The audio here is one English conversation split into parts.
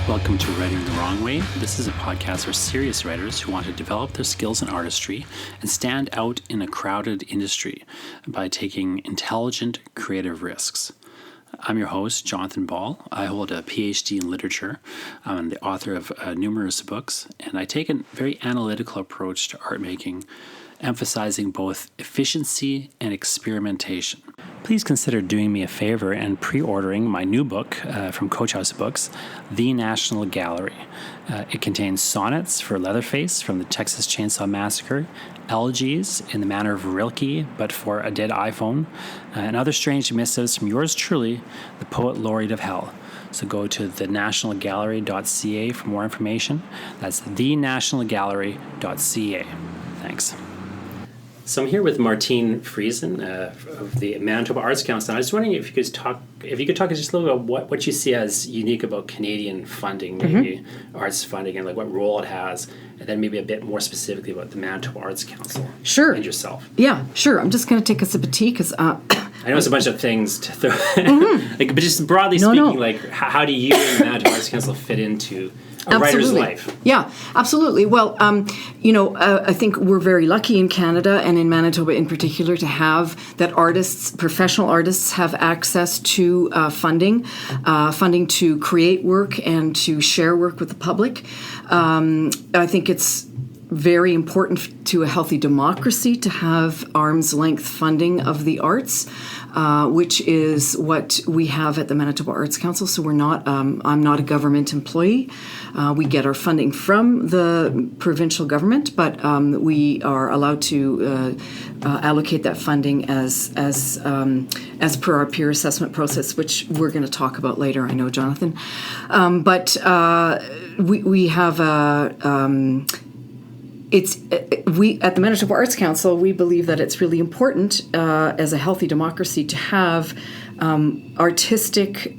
Welcome to Writing the Wrong Way. This is a podcast for serious writers who want to develop their skills in artistry and stand out in a crowded industry by taking intelligent, creative risks. I'm your host, Jonathan Ball. I hold a PhD in literature. I'm the author of numerous books, and I take a very analytical approach to art making, emphasizing both efficiency and experimentation. Please consider doing me a favor and pre-ordering my new book from Coach House Books, The National Gallery. It contains sonnets for Leatherface from the Texas Chainsaw Massacre, elegies in the manner of Rilke but for a dead iPhone, and other strange missives from yours truly, the Poet Laureate of Hell. So go to thenationalgallery.ca for more information. That's thenationalgallery.ca. Thanks. So I'm here with Martine Friesen of the Manitoba Arts Council. I was wondering if you could talk just a little about what you see as unique about Canadian funding, maybe arts funding, and like what role it has, and then maybe a bit more specifically about the Manitoba Arts Council. Sure. And yourself. Yeah, sure. I'm just going to take a sip of tea because I know it's a bunch of things to throw, but just broadly speaking, like how do you and the Manitoba Arts Council fit into a writer's life? Yeah, absolutely. Well, I think we're very lucky in Canada and in Manitoba in particular to have that professional artists have access to funding to create work and to share work with the public. I think it's very important to a healthy democracy to have arm's length funding of the arts, which is what we have at the Manitoba Arts Council. So I'm not a government employee. We get our funding from the provincial government, but we are allowed to allocate that funding as per our peer assessment process, which we're going to talk about later, I know, Jonathan. But we have we at the Manitoba Arts Council, we believe that it's really important as a healthy democracy to have artistic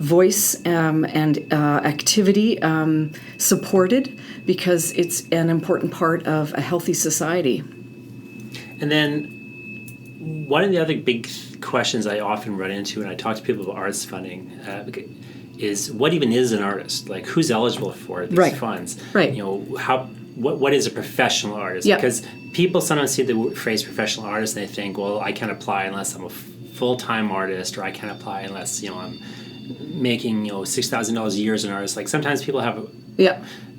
voice and activity supported, because it's an important part of a healthy society. And then one of the other big questions I often run into when I talk to people about arts funding is what even is an artist? Like, who's eligible for these funds? Right. What is a professional artist? Yeah. Because people sometimes see the phrase professional artist and they think, well, I can't apply unless I'm a full-time artist, or I can't apply unless I'm making $6,000 a year as an artist. Like, sometimes people have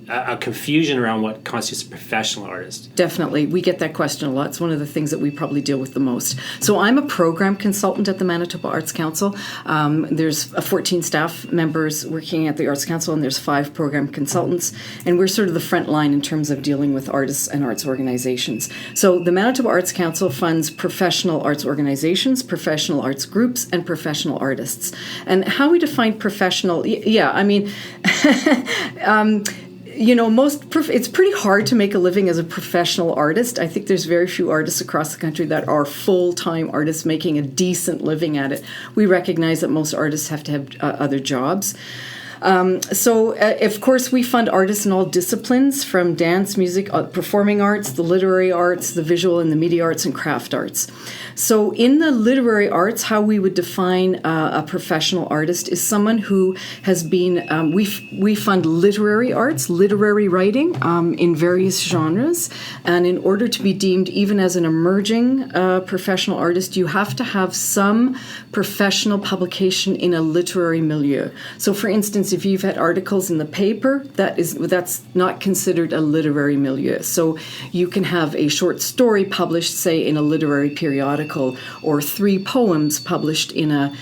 a confusion around what constitutes a professional artist. Definitely. We get that question a lot. It's one of the things that we probably deal with the most. So I'm a program consultant at the Manitoba Arts Council. There's 14 staff members working at the Arts Council, and there's 5 program consultants. And we're sort of the front line in terms of dealing with artists and arts organizations. So the Manitoba Arts Council funds professional arts organizations, professional arts groups, and professional artists. And how we define professional, it's pretty hard to make a living as a professional artist. I think there's very few artists across the country that are full-time artists making a decent living at it. We recognize that most artists have to have other jobs. Of course, we fund artists in all disciplines, from dance, music, performing arts, the literary arts, the visual and the media arts, and craft arts. So in the literary arts, how we would define a professional artist is someone who has been, we fund literary arts, literary writing in various genres. And in order to be deemed even as an emerging professional artist, you have to have some professional publication in a literary milieu. So for instance, if you've had articles in the paper, that's not considered a literary milieu. So you can have a short story published, say, in a literary periodical, or 3 poems published in a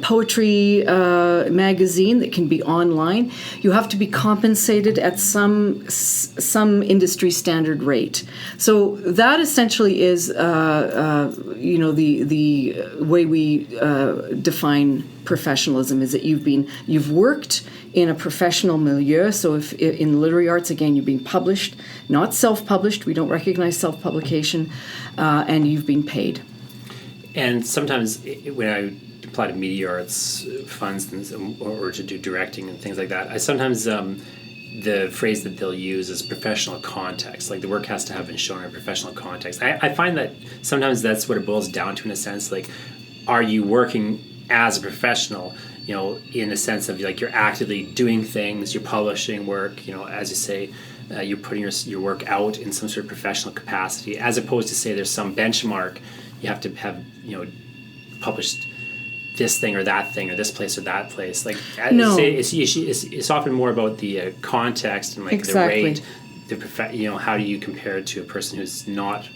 poetry magazine that can be online. You have to be compensated at some industry standard rate. So that essentially is the way we define professionalism, is that you've worked in a professional milieu. So if in literary arts, again, you've been published, not self-published. We don't recognize self-publication, and you've been paid. And sometimes when I apply to media arts funds or to do directing and things like that, I sometimes the phrase that they'll use is professional context. Like, the work has to have been shown in a professional context. I find that sometimes that's what it boils down to, in a sense. Like, are you working as a professional? in the sense of like you're actively doing things, you're publishing work, as you say, you're putting your work out in some sort of professional capacity, as opposed to say there's some benchmark you have to have, published this thing or that thing or this place or that place. Like, No. it's often more about the context and like Exactly. the rate, how do you compare it to a person who's not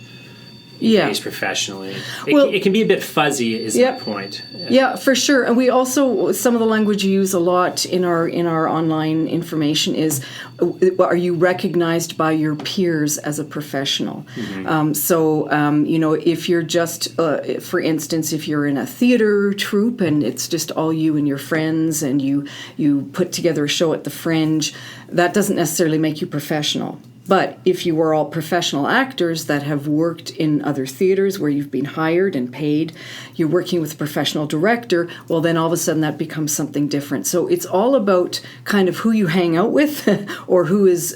Yeah. engaged professionally? Well- It can be a bit fuzzy, is Yep. the point. Yeah, for sure. And we also, some of the language you use a lot in our online information is, are you recognized by your peers as a professional? If you're just, for instance, if you're in a theater troupe and it's just all you and your friends and you put together a show at the Fringe, that doesn't necessarily make you professional. But if you were all professional actors that have worked in other theaters where you've been hired and paid, you're working with a professional director, well, then all of a sudden that becomes something different. So it's all about kind of who you hang out with or who is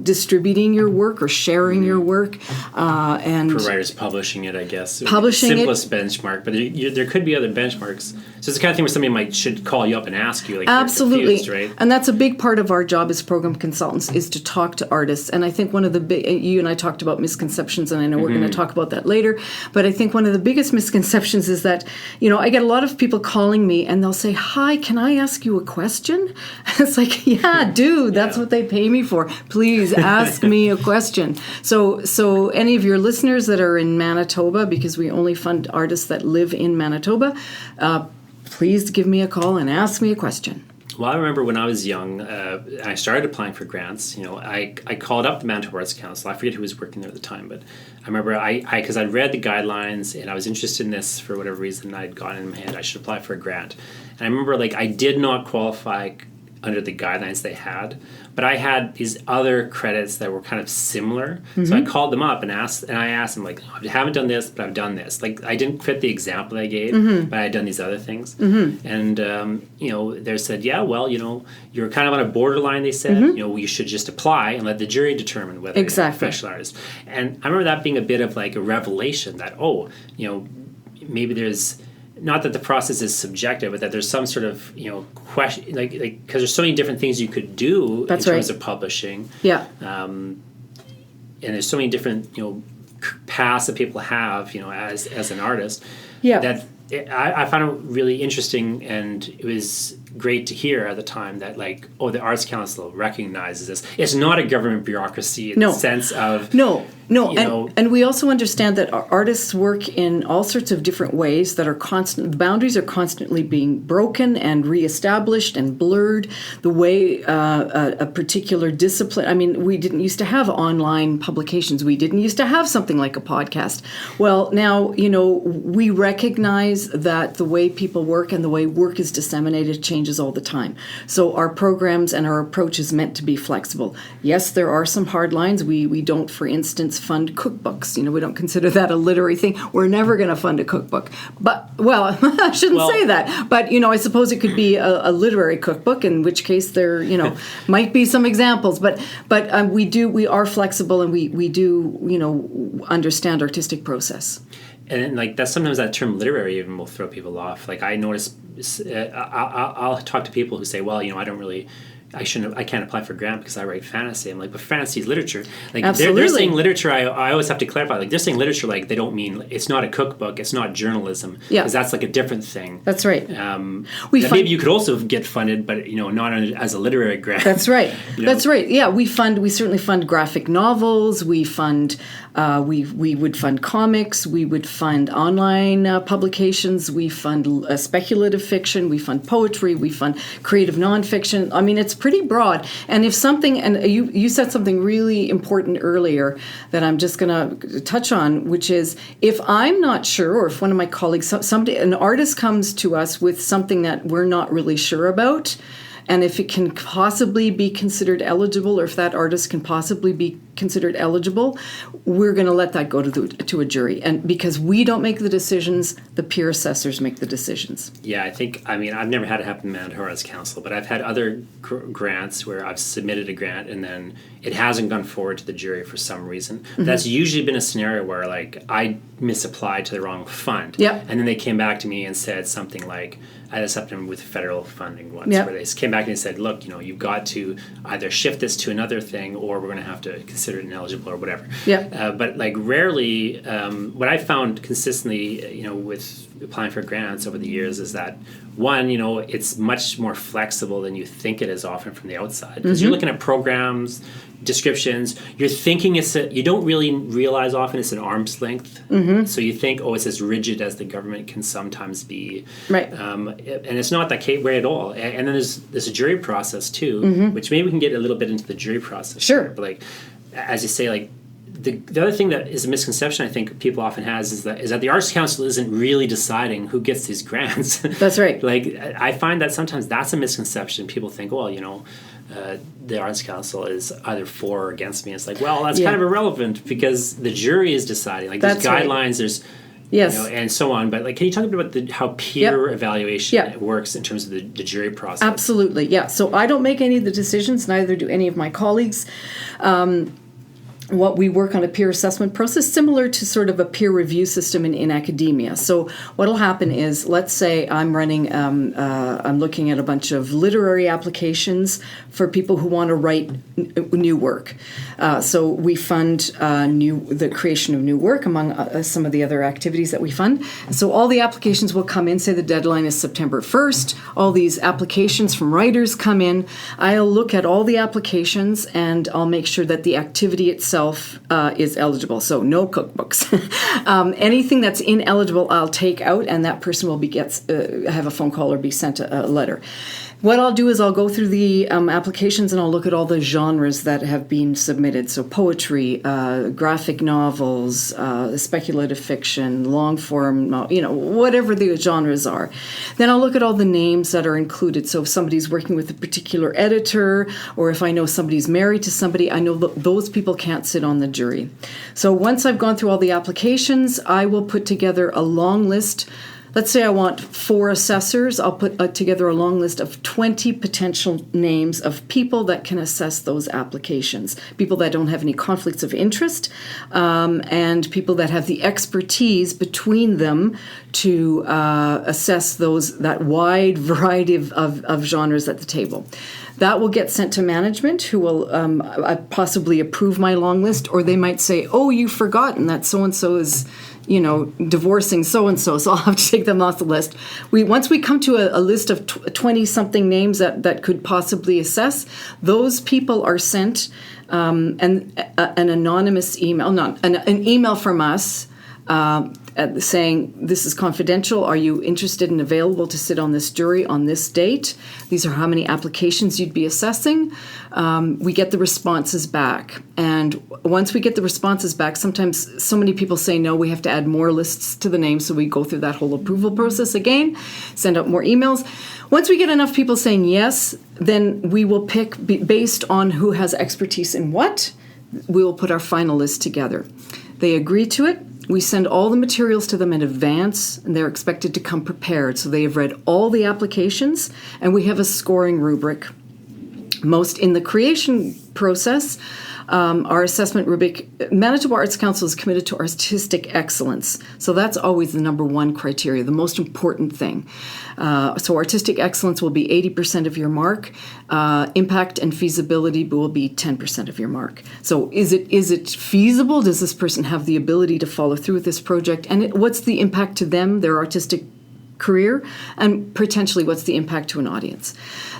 distributing your work or sharing your work. And For writers publishing it, I guess. Publishing it. Simplest benchmark, but there could be other benchmarks. So it's the kind of thing where somebody should call you up and ask you, like, you're absolutely, confused, right? and that's a big part of our job as program consultants is to talk to artists. And I think one of the big, you and I talked about misconceptions, and I know we're going to talk about that later. But I think one of the biggest misconceptions is that, I get a lot of people calling me and they'll say, "Hi, can I ask you a question?" It's like, yeah, dude, that's what they pay me for. Please ask me a question. So any of your listeners that are in Manitoba, because we only fund artists that live in Manitoba, please give me a call and ask me a question. Well, I remember when I was young, I started applying for grants. I called up the Manitoba Arts Council. I forget who was working there at the time, but I remember because I'd read the guidelines and I was interested in this for whatever reason. I'd gotten in my head I should apply for a grant, and I remember I did not qualify under the guidelines they had, but I had these other credits that were kind of similar. So I called them up and I asked them, like, I haven't done this, but I've done this. Like, I didn't fit the example I gave, but I had done these other things. And, they said, yeah, well, you're kind of on a borderline, they said. You should just apply and let the jury determine whether you're a professional artist. And I remember that being a bit of like a revelation that, maybe there's, not that the process is subjective, but that there's some sort of question, like because there's so many different things you could do in terms of publishing. Yeah. And there's so many different paths that people have as an artist. Yeah. That I found it really interesting, and it was great to hear at the time that the Arts Council recognizes this. It's not a government bureaucracy in the sense of and we also understand that our artists work in all sorts of different ways that are constant. The boundaries are constantly being broken and reestablished and blurred. The way a particular discipline. I mean, we didn't used to have online publications. We didn't used to have something like a podcast. Well, now we recognize that the way people work and the way work is disseminated changes all the time. So our programs and our approach is meant to be flexible. Yes, there are some hard lines. We don't, for instance, fund cookbooks. We don't consider that a literary thing. We're never going to fund a cookbook. But, I shouldn't say that. But, I suppose it could be a literary cookbook, in which case there, might be some examples. But we are flexible, and we do, understand artistic process. And that's sometimes that term literary even will throw people off. Like, I notice, I'll talk to people who say, well, I can't apply for a grant because I write fantasy. I'm like, but fantasy is literature. Like, they're saying literature. I always have to clarify. Like, they're saying literature. Like, they don't mean it's not a cookbook. It's not journalism. Yeah, because that's like a different thing. That's right. Maybe you could also get funded, but not as a literary grant. That's right. That's right. Yeah, we certainly fund graphic novels. We fund. We would fund comics. We would fund online publications. We fund speculative fiction. We fund poetry. We fund creative nonfiction. I mean, it's pretty broad. And if something, and you said something really important earlier that I'm just going to touch on, which is if I'm not sure, or if one of my colleagues, an artist comes to us with something that we're not really sure about, and if it can possibly be considered eligible, or if that artist can possibly be considered eligible, we're going to let that go to a jury. And because we don't make the decisions, the peer assessors make the decisions. Yeah, I've never had it happen in Manitoba Arts Council, but I've had other grants where I've submitted a grant and then it hasn't gone forward to the jury for some reason. Mm-hmm. That's usually been a scenario where like I misapplied to the wrong fund. Yep. And then they came back to me and said something like, I had something with federal funding once Yep. where they came back and said, look, you've got to either shift this to another thing or we're going to have to consider it ineligible or whatever. Yep. But like rarely, what I found consistently, with applying for grants over the years is that one, it's much more flexible than you think it is often from the outside because you're looking at programs, descriptions, you're thinking you don't really realize often it's an arm's length. So you think, it's as rigid as the government can sometimes be. Right. And it's not that way at all. And then there's a jury process too, which maybe we can get a little bit into the jury process. Sure. But like, as you say, like, the other thing that is a misconception I think people often has is that the Arts Council isn't really deciding who gets these grants. That's right. Like I find that sometimes that's a misconception. People think, the Arts Council is either for or against me. It's like, well, that's kind of irrelevant because the jury is deciding. Like there's guidelines, there's and so on. But like, can you talk a bit about how peer evaluation works in terms of the jury process? Absolutely, yeah. So I don't make any of the decisions, neither do any of my colleagues. What we work on a peer assessment process, similar to sort of a peer review system in academia. So what'll happen is, let's say I'm looking at a bunch of literary applications for people who want to write new work. So we fund the creation of new work among some of the other activities that we fund. So all the applications will come in, say the deadline is September 1st. All these applications from writers come in. I'll look at all the applications and I'll make sure that the activity itself is eligible. So no cookbooks. Anything that's ineligible, I'll take out, and that person will have a phone call or be sent a letter. What I'll do is I'll go through the applications and I'll look at all the genres that have been submitted. So poetry, graphic novels, speculative fiction, long form, whatever the genres are. Then I'll look at all the names that are included. So if somebody's working with a particular editor, or if I know somebody's married to somebody, I know those people can't sit on the jury. So once I've gone through all the applications, I will put together a long list. Let's say I want 4 assessors. I'll put together a long list of 20 potential names of people that can assess those applications, people that don't have any conflicts of interest, and people that have the expertise between them to assess that wide variety of genres at the table. That will get sent to management, who will possibly approve my long list, or they might say, oh, you've forgotten that so-and-so is divorcing so-and-so, so I'll have to take them off the list. Once we come to a list of 20-something names that could possibly assess, those people are sent an anonymous email, an email from us saying, this is confidential. Are you interested and available to sit on this jury on this date? These are how many applications you'd be assessing. We get the responses back. And once we get the responses back, sometimes so many people say no, we have to add more lists to the name. So we go through that whole approval process again, send out more emails. Once we get enough people saying yes, then we will pick, based on who has expertise in what, we will put our final list together. They agree to it. We send all the materials to them in advance, and they're expected to come prepared. So they have read all the applications, and we have a scoring rubric. Most in the creation process, our assessment rubric, Manitoba Arts Council is committed to artistic excellence. So that's always the number one criteria, the most important thing. So artistic excellence will be 80% of your mark. Impact and feasibility will be 10% of your mark. So is it feasible? Does this person have the ability to follow through with this project? And what's the impact to them, their artistic career, and potentially what's the impact to an audience?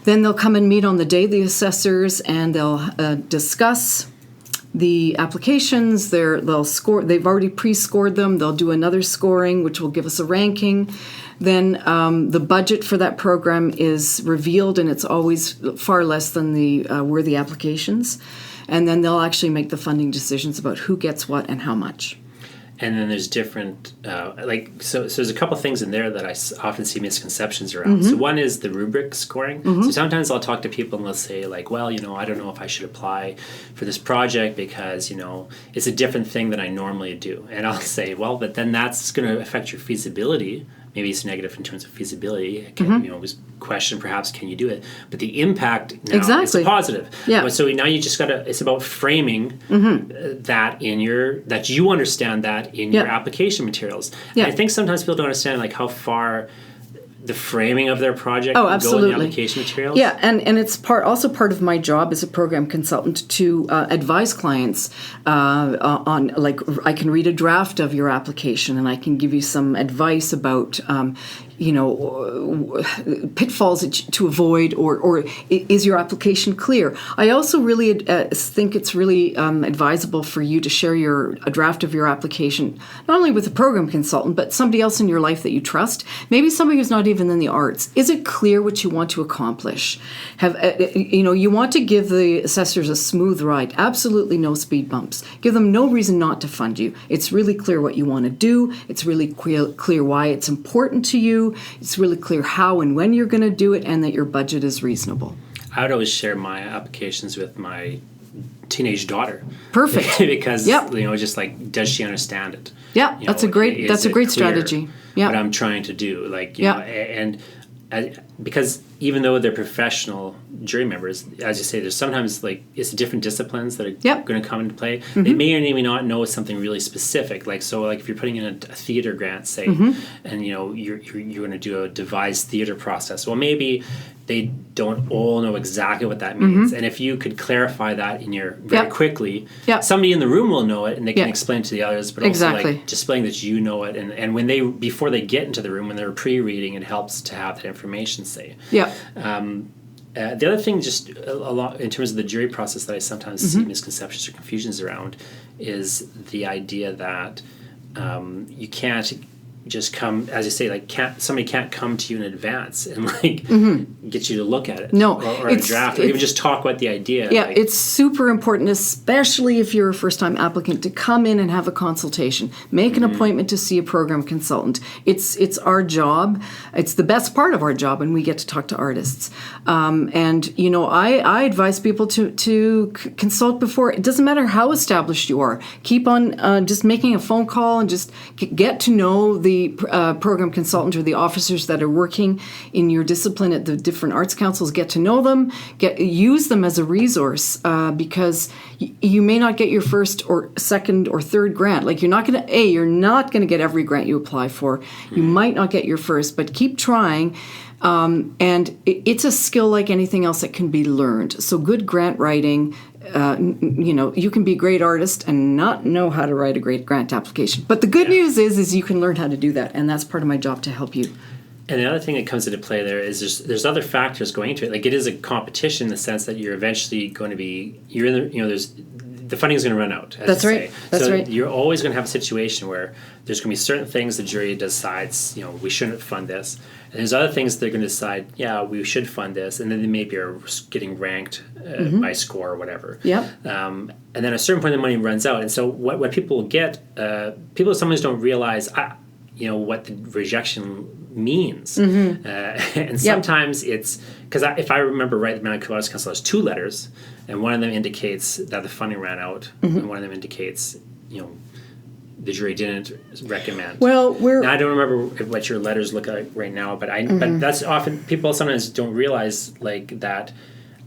Then they'll come and meet on the day, the assessors, and they'll discuss the applications. They'll score. They've already pre-scored them. They'll do another scoring, which will give us a ranking. Then the budget for that program is revealed, and it's always far less than the worthy applications. And then they'll actually make the funding decisions about who gets what and how much. And then there's different, so there's a couple things in there that I often see misconceptions around. So one is the rubric scoring. So sometimes I'll talk to people and they'll say like, well, I don't know if I should apply for this project because, it's a different thing than I normally do. And I'll say, well, but then that's going to affect your feasibility. Maybe it's negative in terms of feasibility. Was question perhaps, can you do it? But the impact now is positive. Yeah. So now you just it's about framing that that you understand that in your application materials. Yeah. And I think sometimes people don't understand like how far the framing of their project go in the application materials. Yeah, and it's also part of my job as a program consultant to advise clients on, like, I can read a draft of your application and I can give you some advice about pitfalls to avoid, or is your application clear? I also really think it's really advisable for you to share a draft of your application, not only with a program consultant, but somebody else in your life that you trust. Maybe somebody who's not even in the arts. Is it clear what you want to accomplish? You want to give the assessors a smooth ride. Absolutely no speed bumps. Give them no reason not to fund you. It's really clear what you want to do. It's really clear why it's important to you. It's really clear how and when you're going to do it, and that your budget is reasonable. I would always share my applications with my teenage daughter. Perfect. Because just like, does she understand it? Yeah, that's a great strategy. Yeah, what I'm trying to do, because even though they're professional jury members, as you say, there's sometimes it's different disciplines that are going to come into play. They may or may not know something really specific. If you're putting in a theater grant, say, and you're going to do a devised theater process. Well, maybe they don't all know exactly what that means. And if you could clarify that in very quickly, somebody in the room will know it and they can explain it to the others, but also displaying that you know it. And when before they get into the room, when they're pre-reading, it helps to have that information, say. Yeah. The other thing, just a lot in terms of the jury process, that I sometimes see misconceptions or confusions around is the idea that you can't just come, as you say, somebody can't come to you in advance and get you to look at it. No, or a draft, or even just talk about the idea. Yeah, it's super important, especially if you're a first-time applicant, to come in and have a consultation. Make an appointment to see a program consultant. It's our job. It's the best part of our job when we get to talk to artists. I advise people to consult before. It doesn't matter how established you are. Keep on just making a phone call and just get to know the program consultant or the officers that are working in your discipline at the different arts councils. Get to know them, use them as a resource, because you may not get your first or second or third grant. You're not going to get every grant you apply for. You might not get your first, but keep trying. And it's a skill like anything else that can be learned. So good grant writing, you can be a great artist and not know how to write a great grant application. But the good news is you can learn how to do that, and that's part of my job to help you. And the other thing that comes into play there is there's other factors going into it. It is a competition in the sense that you're eventually going to be, the funding is going to run out. That's right. That's right. You're always going to have a situation where there's going to be certain things the jury decides, we shouldn't fund this. And there's other things they're going to decide, we should fund this. And then they maybe are getting ranked by score or whatever. Yeah. And then at a certain point, the money runs out. And so what people get, people sometimes don't realize, what the rejection means. And sometimes it's, because if I remember right, the Manitoba Arts Council has 2 letters, and one of them indicates that the funding ran out, and one of them indicates, the jury didn't recommend. Well, now, I don't remember what your letters look like right now, but but that's often, people sometimes don't realize that.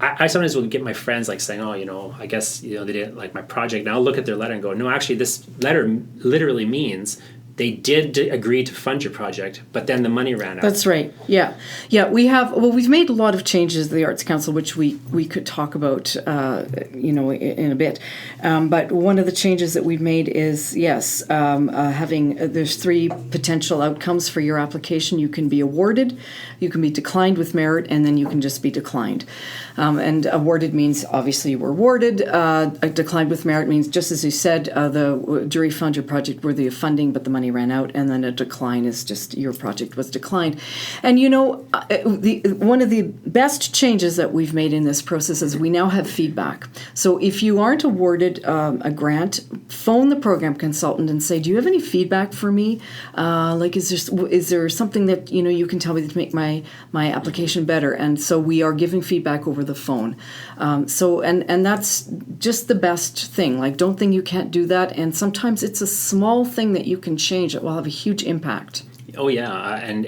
I sometimes will get my friends saying, I guess they didn't like my project. And I'll look at their letter and go, no, actually this letter literally means they did agree to fund your project, but then the money ran out. That's right. Yeah. We've made a lot of changes to the Arts Council, which we could talk about, in a bit. But one of the changes that we've made is, there's 3 potential outcomes for your application. You can be awarded, you can be declined with merit, and then you can just be declined. And awarded means obviously you were awarded. Declined with merit means, just as you said, the jury found your project worthy of funding, but the money money ran out, and then a decline is just your project was declined. And one of the best changes that we've made in this process is we now have feedback. So if you aren't awarded a grant, phone the program consultant and say, do you have any feedback for me? Is there something that you can tell me to make my application better? And so we are giving feedback over the phone. And that's just the best thing. Like, don't think you can't do that. And sometimes it's a small thing that you can change that will have a huge impact. Oh yeah, and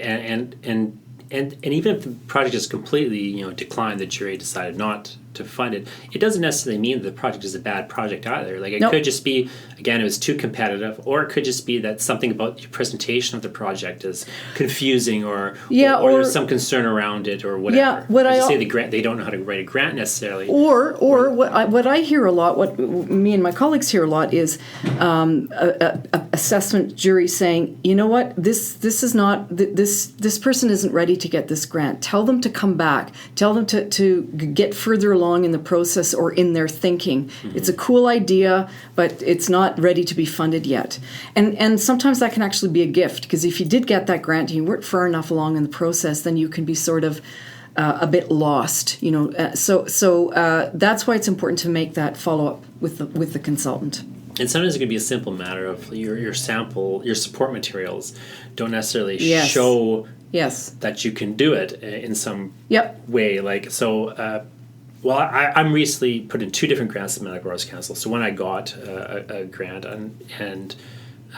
even if the project is completely declined, the jury decided not to fund it, it doesn't necessarily mean that the project is a bad project either. Like, it could just be, again, it was too competitive, or it could just be that something about your presentation of the project is confusing, or there's some concern around it, or whatever. Say the grant, they don't know how to write a grant necessarily. What I hear a lot, what me and my colleagues hear a lot, is a assessment jury saying, you know what, this is not this person isn't ready to get this grant. Tell them to come back. Tell them to get further along in the process or in their thinking. Mm-hmm. It's a cool idea, but it's not ready to be funded yet. And sometimes that can actually be a gift, because if you did get that grant and you weren't far enough along in the process, then you can be sort of a bit lost. So that's why it's important to make that follow-up with the consultant. And sometimes it can be a simple matter of your sample, your support materials don't necessarily show that you can do it in some way. Like, so, I'm recently put in 2 different grants at Manitoba Arts Council. So when I got a grant, and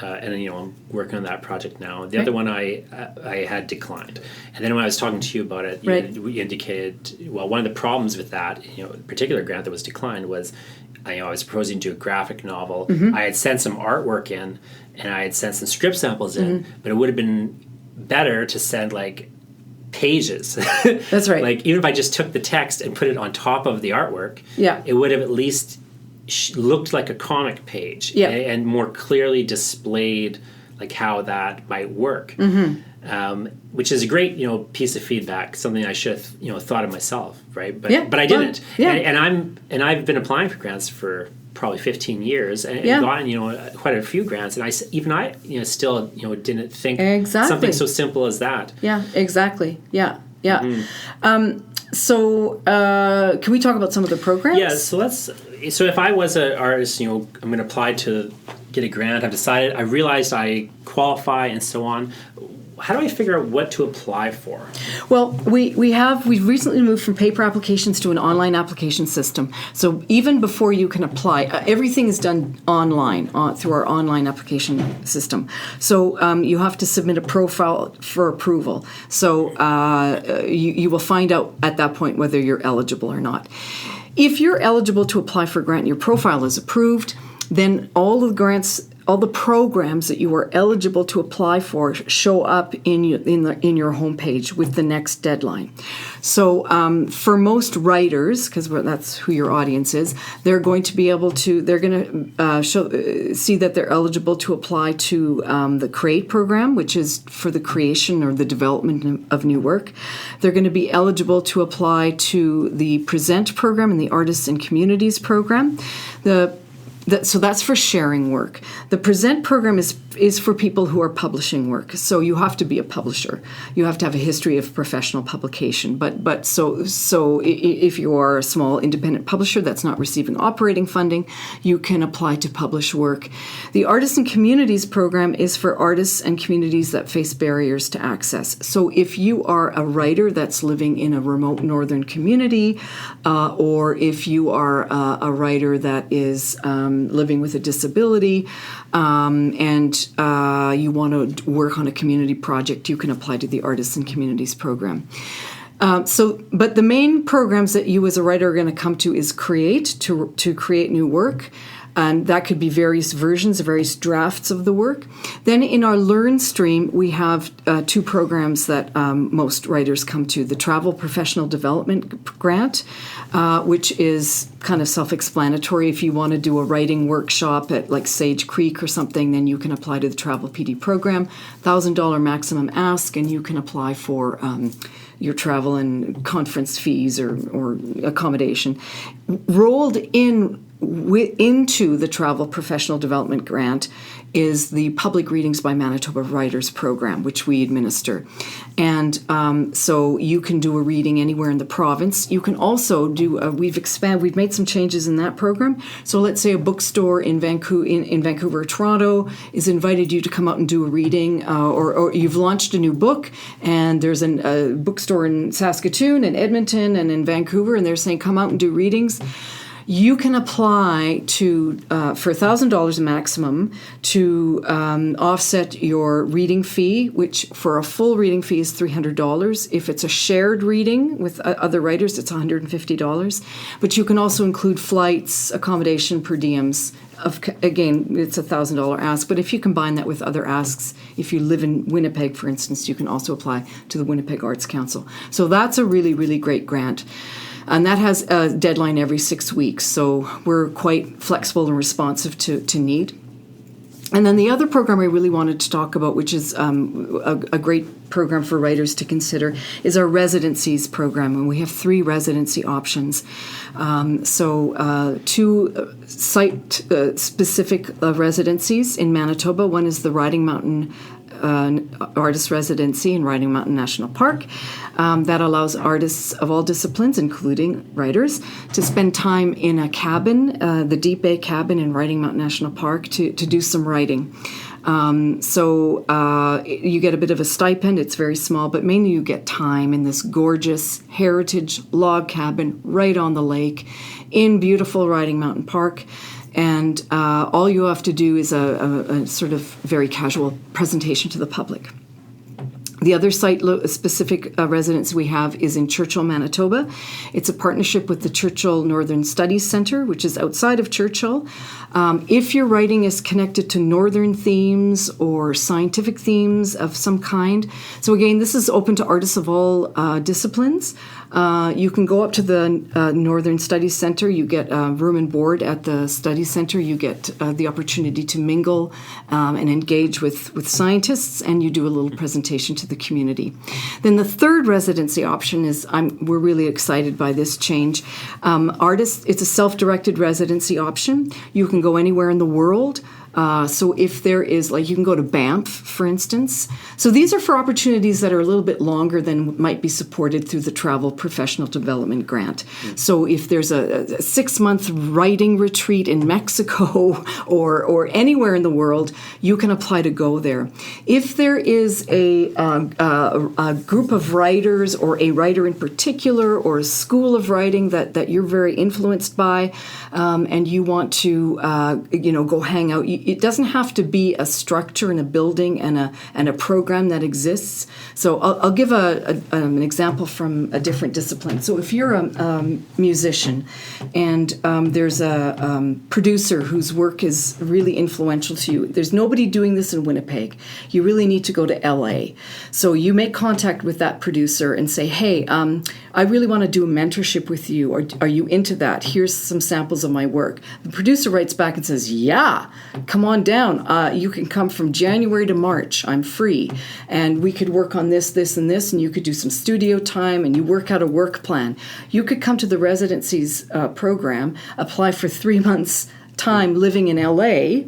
I'm working on that project now. The other one I had declined. And then when I was talking to you about it, you indicated, one of the problems with that, particular grant that was declined was, I was proposing to do a graphic novel. Mm-hmm. I had sent some artwork in, and I had sent some script samples in, but it would have been better to send pages. That's right. Even if I just took the text and put it on top of the artwork, it would have at least looked like a comic page, and more clearly displayed how that might work. Mm-hmm. Which is a great piece of feedback, something I should have thought of myself, right? But I didn't. And I've been applying for grants for probably 15 years and gotten quite a few grants, and I still didn't think something so simple as that. Yeah, exactly. Yeah. Mm-hmm. So can we talk about some of the programs? Yeah, so if I was an artist, I'm going to apply to get a grant, I realized I qualify and so on. How do I figure out what to apply for? Well, we've recently moved from paper applications to an online application system. So even before you can apply, everything is done online through our online application system. So you have to submit a profile for approval. So you will find out at that point whether you're eligible or not. If you're eligible to apply for a grant and your profile is approved, then all the programs that you are eligible to apply for show up in your homepage with the next deadline. So for most writers, because that's who your audience is, they're going to be able to. They're going to see that they're eligible to apply to the CREATE program, which is for the creation or the development of new work. They're going to be eligible to apply to the PRESENT program and the Artists and Communities program. So that's for sharing work. The PRESENT program is for people who are publishing work. So you have to be a publisher. You have to have a history of professional publication. But so if you are a small independent publisher that's not receiving operating funding, you can apply to publish work. The Artists and Communities program is for artists and communities that face barriers to access. So if you are a writer that's living in a remote northern community, or if you are a writer that is living with a disability, and you want to work on a community project, you can apply to the Artists and Communities program. But the main programs that you as a writer are going to come to is CREATE, to create new work. And that could be various versions, various drafts of the work. Then in our Learn stream, we have 2 programs that most writers come to. The Travel Professional Development Grant, which is kind of self-explanatory. If you want to do a writing workshop at Sage Creek or something, then you can apply to the Travel PD program. $1,000 maximum ask, and you can apply for your travel and conference fees or accommodation. Rolled in into the Travel Professional Development Grant is the Public Readings by Manitoba Writers program, which we administer. And so you can do a reading anywhere in the province. You can also do, we've made some changes in that program. So let's say a bookstore in Vancouver or Toronto is invited you to come out and do a reading, or you've launched a new book, and there's a bookstore in Saskatoon and Edmonton and in Vancouver, and they're saying come out and do readings. You can apply to for $1,000 maximum to offset your reading fee, which for a full reading fee is $300. If it's a shared reading with other writers, it's $150. But you can also include flights, accommodation, per diems. Again, it's a $1,000 ask. But if you combine that with other asks, if you live in Winnipeg, for instance, you can also apply to the Winnipeg Arts Council. So that's a really, really great grant. And that has a deadline every 6 weeks, so we're quite flexible and responsive to need. And then the other program I really wanted to talk about, which is a great program for writers to consider, is our residencies program. And we have 3 residency options. 2 site-specific residencies in Manitoba. One is the Riding Mountain artist residency in Riding Mountain National Park. That allows artists of all disciplines, including writers, to spend time in a cabin, the Deep Bay cabin in Riding Mountain National Park, to do some writing. So you get a bit of a stipend. It's very small, but mainly you get time in this gorgeous heritage log cabin right on the lake in beautiful Riding Mountain Park. And all you have to do is a sort of very casual presentation to the public. The other site-specific residence we have is in Churchill, Manitoba. It's a partnership with the Churchill Northern Studies Centre, which is outside of Churchill. If your writing is connected to northern themes or scientific themes of some kind, so again, this is open to artists of all disciplines. You can go up to the Northern Studies Centre. You get room and board at the Studies Centre. You get the opportunity to mingle and engage with scientists, and you do a little presentation to the community. Then the third residency option is, we're really excited by this change. Artists, it's a self-directed residency option. You can go anywhere in the world. So if there is, like, you can go to Banff, for instance. So these are for opportunities that are a little bit longer than might be supported through the Travel Professional Development Grant. So if there's a 6-month writing retreat in Mexico or anywhere in the world, you can apply to go there. If there is a group of writers or a writer in particular or a school of writing that you're very influenced by, and you want to go hang out, it doesn't have to be a structure and a building and a program that exists. So I'll give an example from a different discipline. So if you're a musician and there's a producer whose work is really influential to you, there's nobody doing this in Winnipeg. You really need to go to LA. So you make contact with that producer and say, hey, I really want to do a mentorship with you. Or are you into that? Here's some samples of my work. The producer writes back and says, yeah, come on down. You can come from January to March. I'm free. And we could work on this, this, and this, and you could do some studio time, and you work out a work plan. You could come to the residencies program, apply for 3 months' time living in LA.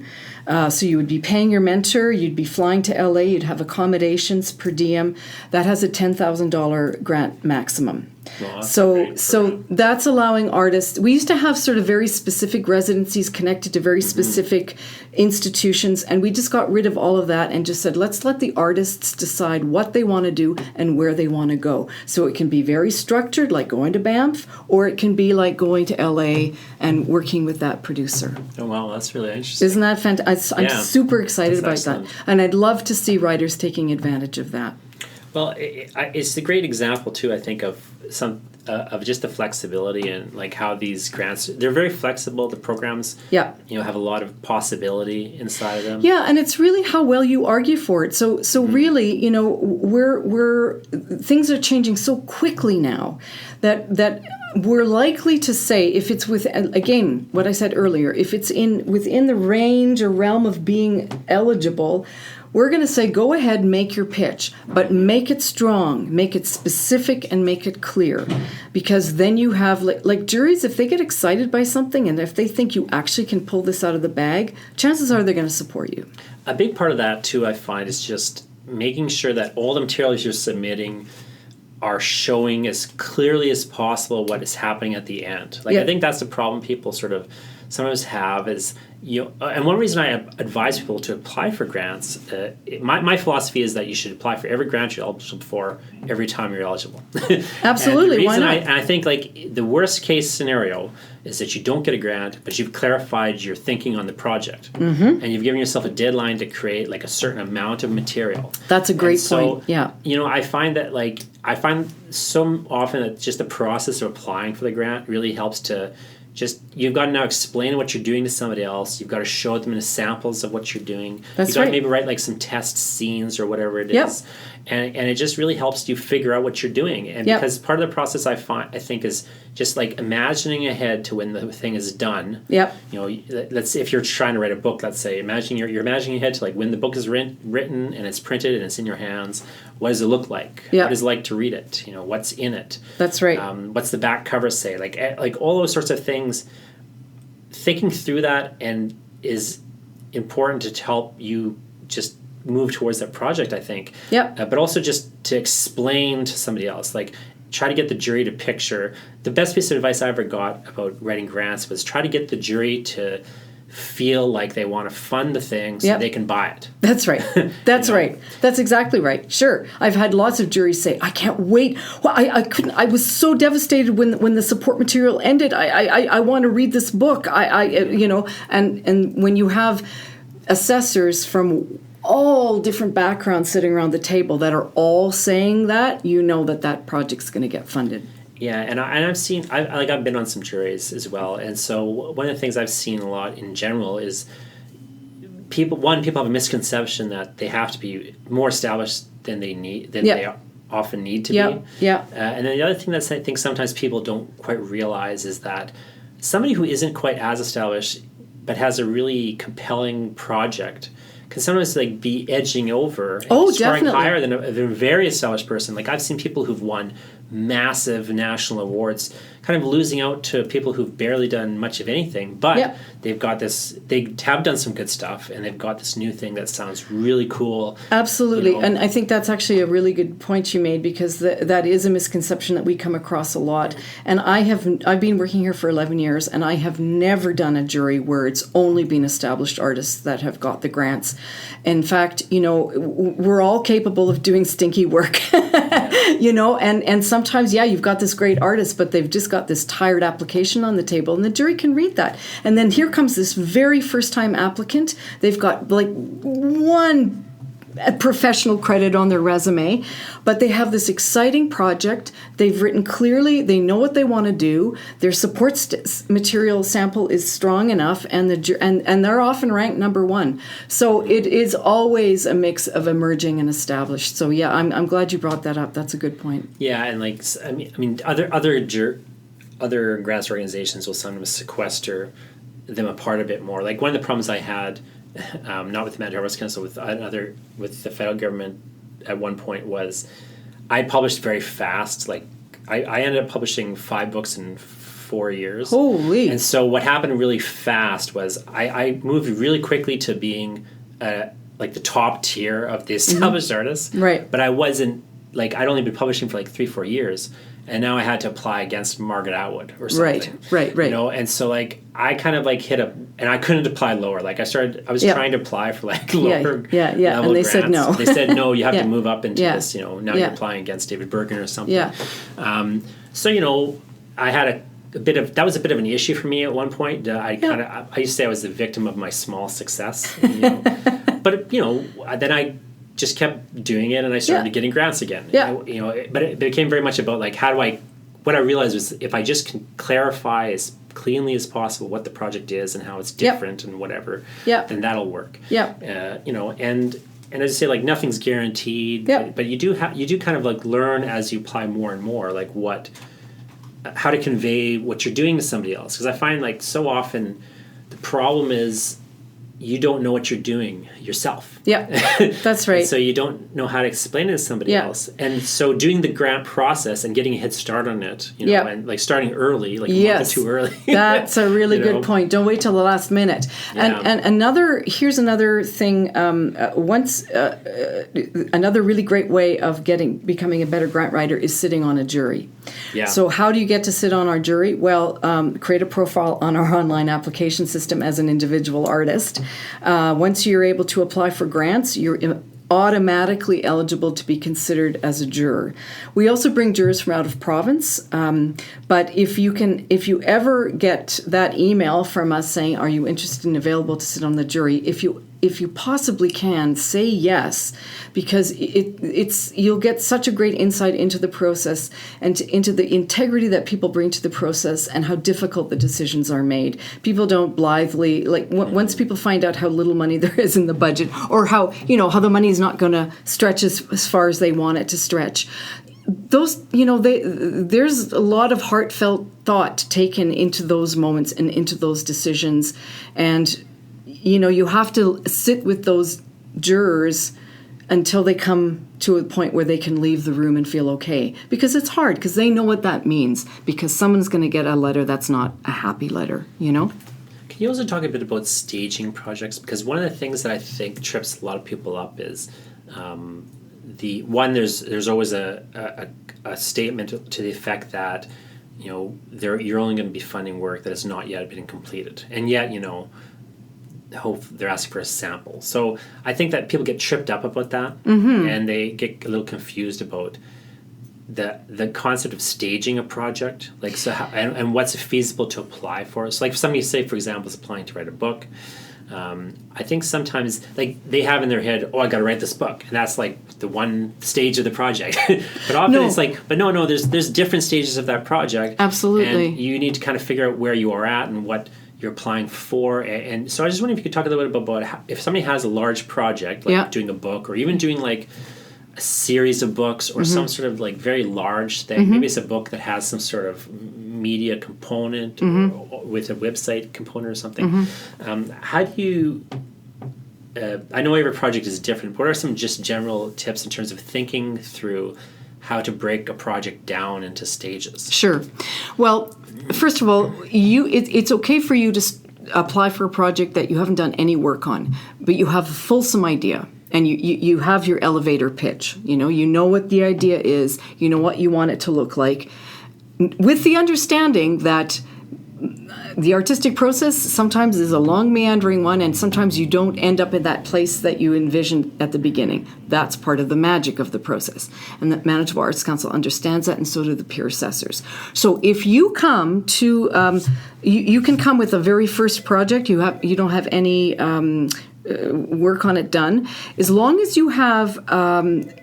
So you would be paying your mentor, you'd be flying to LA, you'd have accommodations per diem. That has a $10,000 grant maximum. Well, so that's allowing artists. We used to have sort of very specific residencies connected to very specific institutions, and we just got rid of all of that and just said, let's let the artists decide what they want to do and where they want to go. So it can be very structured, like going to Banff, or it can be like going to LA and working with that producer. Oh, wow, that's really interesting. Isn't that fantastic? I'm super excited about that. And I'd love to see writers taking advantage of that. Well, it's a great example, too, I think, of just the flexibility and like how these grants, they're very flexible. The programs, have a lot of possibility inside of them. Yeah, and it's really how well you argue for it. So really, we're things are changing so quickly now that we're likely to say, if it's again, what I said earlier, if it's within the range or realm of being eligible, we're going to say, go ahead, make your pitch, but make it strong, make it specific, and make it clear. Because then you have, like juries, if they get excited by something and if they think you actually can pull this out of the bag, chances are they're going to support you. A big part of that, too, I find, is just making sure that all the materials you're submitting are showing as clearly as possible what is happening at the end. Like, I think that's the problem people sort of sometimes have is, and one reason I advise people to apply for grants, my philosophy is that you should apply for every grant you're eligible for every time you're eligible. Absolutely, why not? I think like the worst case scenario is that you don't get a grant, but you've clarified your thinking on the project, and you've given yourself a deadline to create like a certain amount of material. That's a great point. Yeah, I find that so often that just the process of applying for the grant really helps to. You've got to now explain what you're doing to somebody else. You've got to show them the samples of what you're doing. You've got to maybe write like some test scenes or whatever it is. And it just really helps you figure out what you're doing. And because part of the process I think is just like imagining ahead to when the thing is done. Let's say if you're trying to write a book, let's say, you're imagining ahead to like when the book is written and it's printed and it's in your hands. What does it look like? What is it like to read it? What's in it? That's right. What's the back cover say? Like all those sorts of things. Thinking through that and is important to help you just move towards that project, I think. But also just to explain to somebody else, like try to get the jury to picture. The best piece of advice I ever got about writing grants was try to get the jury to feel like they want to fund the thing so they can buy it. That's right. That's right. That's exactly right. Sure. I've had lots of juries say, I can't wait. Well, I couldn't. I was so devastated when the support material ended. I want to read this book. And when you have assessors from all different backgrounds sitting around the table that are all saying that, that project's going to get funded. Yeah, and I've seen, I've been on some juries as well, and so one of the things I've seen a lot in general is people have a misconception that they have to be more established than they often need to be. And then the other thing that I think sometimes people don't quite realize is that somebody who isn't quite as established but has a really compelling project can sometimes be edging over and scoring higher than a very established person. Like I've seen people who've won massive national awards kind of losing out to people who've barely done much of anything, but they have done some good stuff, and they've got this new thing that sounds really cool. Absolutely. And I think that's actually a really good point you made, because that is a misconception that we come across a lot. And I've been working here for 11 years, and I have never done a jury where it's only been established artists that have got the grants. In fact, we're all capable of doing stinky work, and sometimes, you've got this great artist, but they've just got this tired application on the table, and the jury can read that. And then here comes this very first time applicant. They've got one professional credit on their resume, but they have this exciting project. They've written clearly. They know what they want to do. Their support material sample is strong enough, and they're often ranked number one. So it is always a mix of emerging and established. So I'm glad you brought that up. That's a good point. Yeah, and other grants organizations will sometimes sequester them apart a bit more. Like one of the problems I had, not with the Manitoba Arts Council, with the federal government at one point, was I published very fast. Like I ended up publishing 5 books in 4 years. Holy! And so what happened really fast was I moved really quickly to being the top tier of the established artists. Right. But I wasn't I'd only been publishing for 3-4 years. And now I had to apply against Margaret Atwood or something. Right. And so I kind of hit and I couldn't apply lower. I was trying to apply for lower level and they grants. said no. They said no, you have to move up into this, now you're applying against David Bergen or something. So I had that was a bit of an issue for me at one point. I used to say I was the victim of my small success. But then I just kept doing it, and I started getting grants again. But it became very much about what I realized was if I just can clarify as cleanly as possible what the project is and how it's different and whatever, then that'll work. And as I say, nothing's guaranteed, but you do kind of learn as you apply more and more, how to convey what you're doing to somebody else. Because I find so often the problem is, you don't know what you're doing yourself. Yeah, that's right. So you don't know how to explain it to somebody else. And so doing the grant process and getting a head start on it, and like starting early, like a month or two early. That's a really good point. Don't wait till the last minute. And here's another thing. Another really great way of becoming a better grant writer is sitting on a jury. Yeah. So how do you get to sit on our jury? Well, create a profile on our online application system as an individual artist. Once you're able to apply for grants, you're automatically eligible to be considered as a juror. We also bring jurors from out of province, but if you ever get that email from us saying, "Are you interested and available to sit on the jury?" If you possibly can, say yes, because you'll get such a great insight into the process and into the integrity that people bring to the process and how difficult the decisions are made. People don't blithely, once people find out how little money there is in the budget, or how the money is not going to stretch as far as they want it to stretch. There's a lot of heartfelt thought taken into those moments and into those decisions, and you have to sit with those jurors until they come to a point where they can leave the room and feel okay. Because it's hard, because they know what that means, because someone's going to get a letter that's not a happy letter, Can you also talk a bit about staging projects? Because one of the things that I think trips a lot of people up is there's always a statement to the effect that, you're only going to be funding work that has not yet been completed. And yet, they're asking for a sample. So I think that people get tripped up about that, and they get a little confused about the concept of staging a project, and what's feasible to apply for. So like if somebody, say for example, is applying to write a book, I think sometimes they have in their head, I got to write this book, and that's like the one stage of the project. But often it's there's different stages of that project. Absolutely. And you need to kind of figure out where you are at and what you're applying for. And so I just wonder if you could talk a little bit about if somebody has a large project, doing a book, or even doing like a series of books, or some sort of like very large thing. Maybe it's a book that has some sort of media component or with a website component or something. How do you I know every project is different. What are some just general tips in terms of thinking through how to break a project down into stages? Sure. Well, first of all, it's okay for you to apply for a project that you haven't done any work on, but you have a fulsome idea, and you have your elevator pitch. You know what the idea is. You know what you want it to look like, with the understanding that the artistic process sometimes is a long, meandering one, and sometimes you don't end up in that place that you envisioned at the beginning. That's part of the magic of the process. And the Manitoba Arts Council understands that, and so do the peer assessors. So if you come to, you can come with a very first project, you don't have any work on it done, as long as you have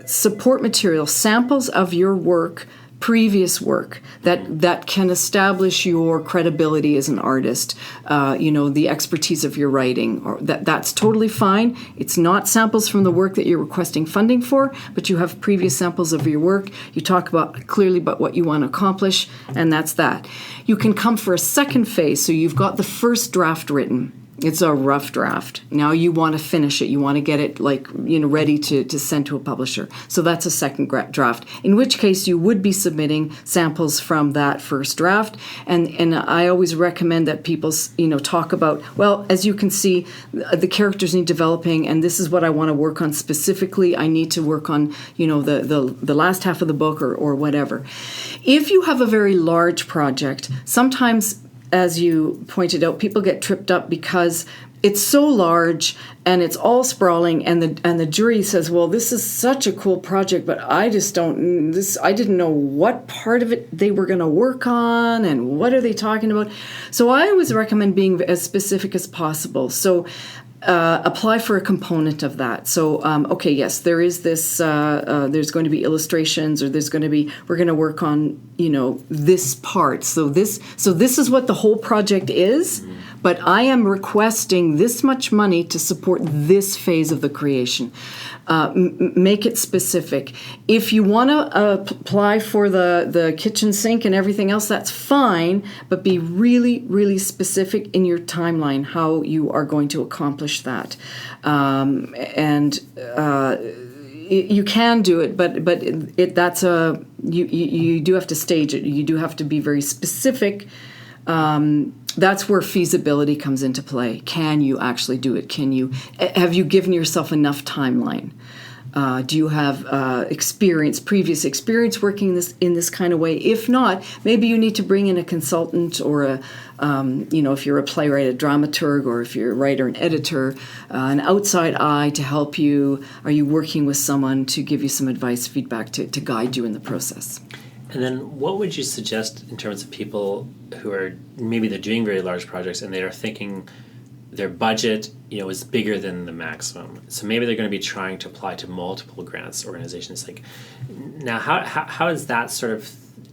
support material, samples of your work, previous work that can establish your credibility as an artist, the expertise of your writing, or that's totally fine. It's not samples from the work that you're requesting funding for, but you have previous samples of your work. You talk clearly about what you want to accomplish, and that's that. You can come for a second phase, so you've got the first draft written. It's a rough draft. Now you want to finish it. You want to get it ready to send to a publisher. So that's a second draft, in which case you would be submitting samples from that first draft. And I always recommend that people, talk about, well, as you can see, the characters need developing, and this is what I want to work on specifically. I need to work on, the last half of the book or whatever. If you have a very large project, sometimes, as you pointed out, people get tripped up because it's so large and it's all sprawling, and the jury says, well, this is such a cool project, but I didn't know what part of it they were going to work on and what are they talking about. So I always recommend being as specific as possible. So apply for a component of that. So, yes, there is this, there's going to be illustrations, or we're going to work on, this part. So this is what the whole project is, but I am requesting this much money to support this phase of the creation. Make it specific. If you want to apply for the kitchen sink and everything else, that's fine, but be really, really specific in your timeline, how you are going to accomplish that. You can do it, but you do have to stage it. You do have to be very specific. That's where feasibility comes into play. Can you actually do it? Have you given yourself enough timeline? Do you have previous experience working in this kind of way? If not, maybe you need to bring in a consultant or if you're a playwright, a dramaturg, or if you're a writer and editor, an outside eye to help you. Are you working with someone to give you some advice, feedback, to guide you in the process? And then what would you suggest in terms of people who are, maybe they're doing very large projects and they are thinking their budget, is bigger than the maximum. So maybe they're going to be trying to apply to multiple grants organizations. Like, now how is that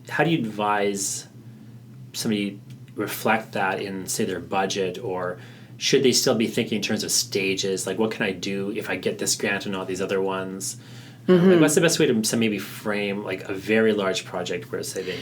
how do you advise somebody reflect that in, say, their budget, or should they still be thinking in terms of stages? Like, what can I do if I get this grant and not these other ones? Like, what's the best way to maybe frame like a very large project where, say, they...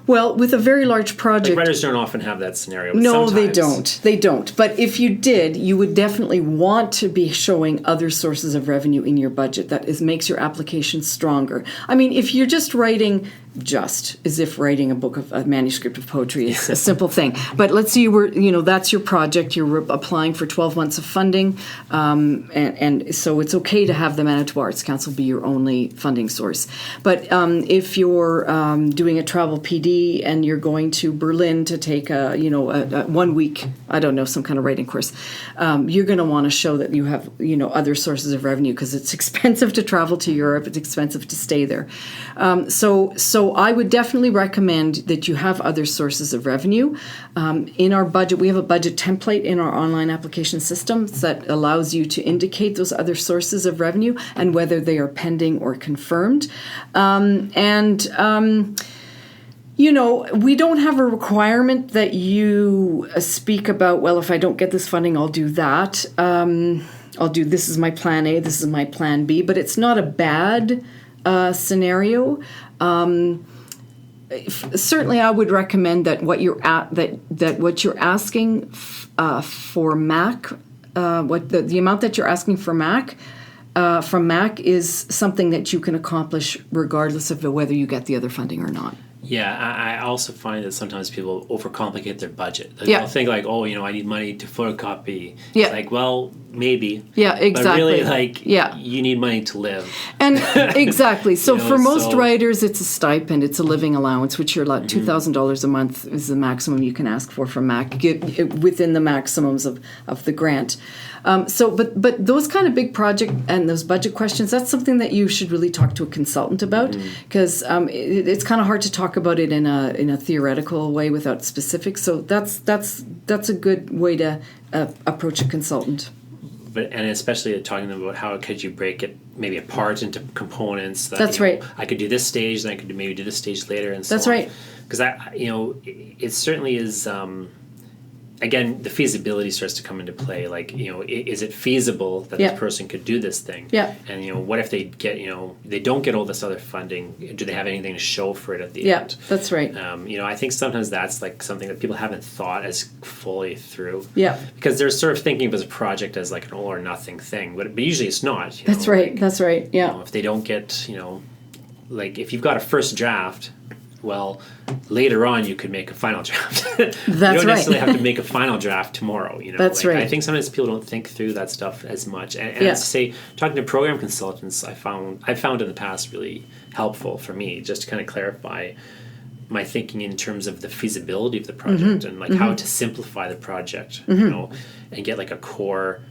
Well, with a very large project... Like, writers don't often have that scenario. No, sometimes. They don't. But if you did, you would definitely want to be showing other sources of revenue in your budget. That makes your application stronger. I mean, if you're just writing... as if writing a manuscript of poetry is a simple thing. But let's say that's your project. You're applying for 12 months of funding, and so it's okay to have the Manitoba Arts Council be your only funding source. But if you're doing a travel PD and you're going to Berlin to take a 1 week, some kind of writing course, you're going to want to show that you have other sources of revenue, because it's expensive to travel to Europe. It's expensive to stay there. So I would definitely recommend that you have other sources of revenue. In our budget, we have a budget template in our online application system that allows you to indicate those other sources of revenue and whether they are pending or confirmed. We don't have a requirement that you speak about, well, if I don't get this funding, I'll do that. This is my plan A, this is my plan B, but it's not a bad scenario. Certainly, I would recommend that what you're asking for MAC, the amount that you're asking for MAC from MAC is something that you can accomplish regardless of whether you get the other funding or not. Yeah, I also find that sometimes people overcomplicate their budget. They'll think like, I need money to photocopy. Yeah. It's like, well, maybe. Yeah, exactly. But really, you need money to live. And exactly. So for most writers, it's a stipend. It's a living allowance, which you're like $2,000 a month is the maximum you can ask for from MAC, within the maximums of the grant. But those kind of big project and those budget questions, that's something that you should really talk to a consultant about, because it's kind of hard to talk about it in a theoretical way without specifics. So that's a good way to approach a consultant. And especially talking about how could you break it maybe apart into components. That's right. I could do this stage, then I could maybe do this stage later, and so that's on. right. Because it certainly is. Again, the feasibility starts to come into play. Like, is it feasible that this person could do this thing? Yeah. And what if they get, they don't get all this other funding? Do they have anything to show for it at the end? Yeah, that's right. I think sometimes that's like something that people haven't thought as fully through. Yeah. Because they're sort of thinking of this project as like an all or nothing thing, but usually it's not. That's right. That's right. Yeah. If they don't get, like if you've got a first draft. Well, later on you could make a final draft. That's you don't necessarily have to make a final draft tomorrow. That's right. I think sometimes people don't think through that stuff as much. And to say, talking to program consultants, I found in the past really helpful for me, just to kind of clarify my thinking in terms of the feasibility of the project and like how to simplify the project, and get like a core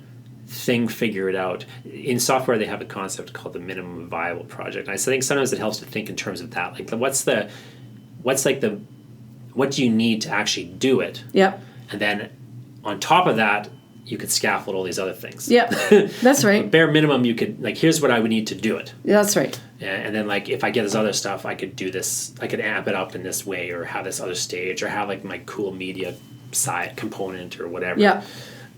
thing figured out. In software, they have a concept called the minimum viable project. And I think sometimes it helps to think in terms of that. Like, what do you need to actually do it? Yeah. And then on top of that, you could scaffold all these other things. Yeah, that's right. Bare minimum, you could, like, here's what I would need to do it. Yeah, that's right. And then, like, if I get this other stuff, I could do this, I could amp it up in this way, or have this other stage, or have, like, my cool media side component or whatever. Yeah.